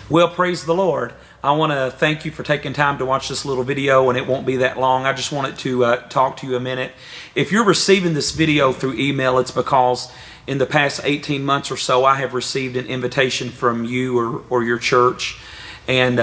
Well, praise the Lord. I want to thank you for taking time to watch this little video, and it won't be that long. I just wanted to talk to you a minute. If you're receiving this video through email, it's because in the past 18 months or so, I have received an invitation from you or your church, and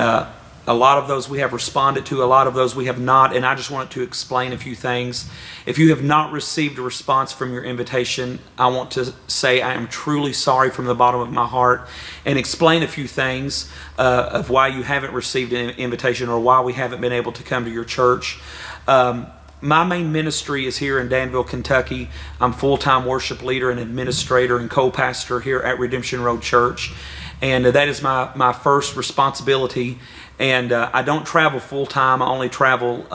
a lot of those we have responded to, a lot of those we have not, and I just wanted to explain a few things. If you have not received a response from your invitation, I want to say I am truly sorry from the bottom of my heart and explain a few things of why you haven't received an invitation or why we haven't been able to come to your church. My main ministry is here in Danville, Kentucky. I'm full-time worship leader and administrator and co-pastor here at Redemption Road Church, and that is my first responsibility. And I don't travel full-time. I only travel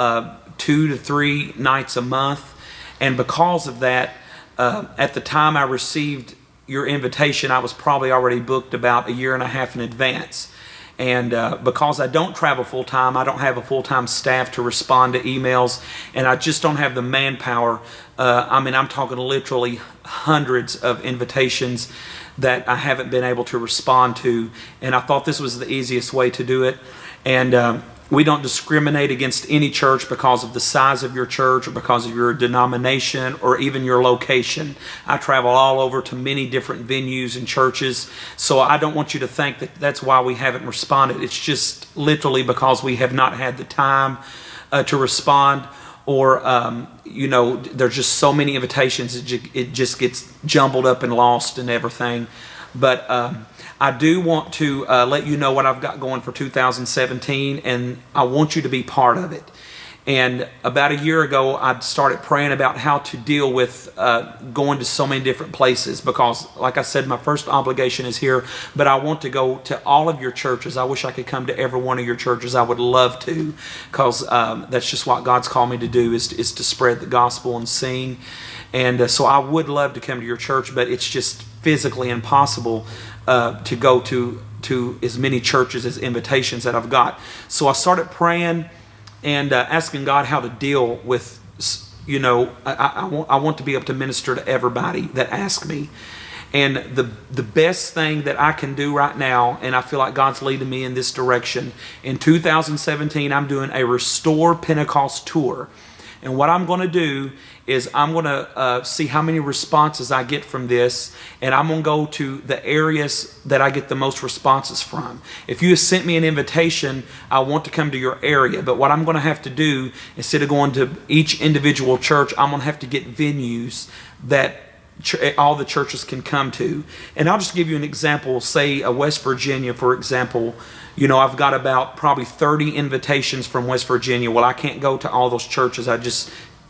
2 to 3 nights a month. And because of that, at the time I received your invitation, I was probably already booked about 1.5 years in advance. And because I don't travel full-time, I don't have a full-time staff to respond to emails, and I just don't have the manpower. I'm talking literally hundreds of invitations that I haven't been able to respond to, and I thought this was the easiest way to do it. And we don't discriminate against any church because of the size of your church or because of your denomination or even your location. I travel all over to many different venues and churches, so I don't want you to think that that's why we haven't responded. It's just literally because we have not had the time to respond, or there's just so many invitations, it just gets jumbled up and lost and everything. But I do want to let you know what I've got going for 2017, and I want you to be part of it. And about 1 year ago, I started praying about how to deal with going to so many different places, because, like I said, my first obligation is here, but I want to go to all of your churches. I wish I could come to every one of your churches. I would love to, because that's just what God's called me to do, is to spread the gospel and sing. And so I would love to come to your church, but it's just physically impossible to go to as many churches as invitations that I've got. So I started praying and asking God how to deal with, I want to be able to minister to everybody that asks me. And the best thing that I can do right now, and I feel like God's leading me in this direction, in 2017, I'm doing a Restore Pentecost tour. And what I'm going to do is I'm going to see how many responses I get from this, and I'm going to go to the areas that I get the most responses from. If you have sent me an invitation, I want to come to your area, but what I'm going to have to do, instead of going to each individual church, I'm going to have to get venues that all the churches can come to. And I'll just give you an example. Say West Virginia, for example. I've got about probably 30 invitations from West Virginia. Well, I can't go to all those churches.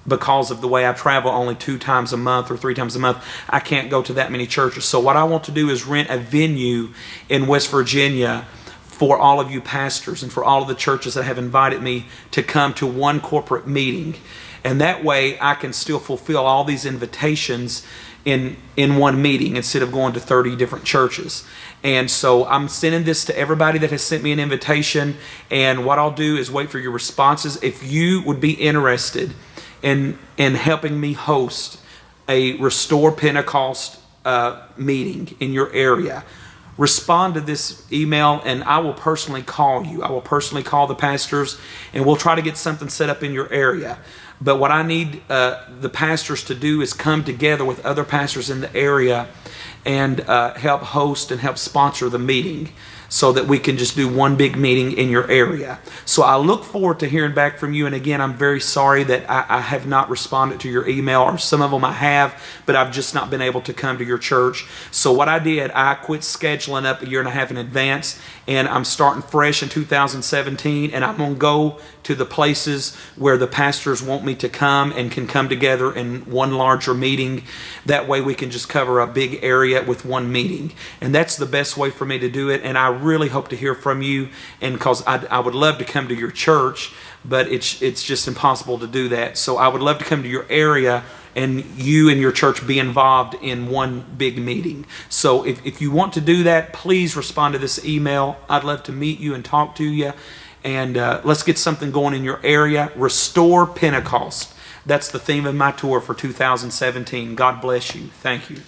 Because of the way I travel only 2 times a month or 3 times a month, I can't go to that many churches. So what I want to do is rent a venue in West Virginia for all of you pastors and for all of the churches that have invited me to come to one corporate meeting. And that way I can still fulfill all these invitations in one meeting instead of going to 30 different churches. And so I'm sending this to everybody that has sent me an invitation, and what I'll do is wait for your responses. If you would be interested in helping me host a Restore Pentecost meeting in your area, respond to this email, and I will personally call you. I will personally call the pastors, and we'll try to get something set up in your area. But what I need the pastors to do is come together with other pastors in the area and help host and help sponsor the meeting, so that we can just do one big meeting in your area. So I look forward to hearing back from you. And again, I'm very sorry that I have not responded to your email, or some of them I have, but I've just not been able to come to your church. So what I did, I quit scheduling up 1.5 years in advance, and I'm starting fresh in 2017, and I'm going to go to the places where the pastors want me to come and can come together in one larger meeting. That way we can just cover a big area with one meeting. And that's the best way for me to do it. And I really hope to hear from you, and because I would love to come to your church, but it's just impossible to do that. So I would love to come to your area and you and your church be involved in one big meeting. So if you want to do that, please respond to this email. I'd love to meet you and talk to you. And let's get something going in your area. Restore Pentecost. That's the theme of my tour for 2017. God bless you. Thank you.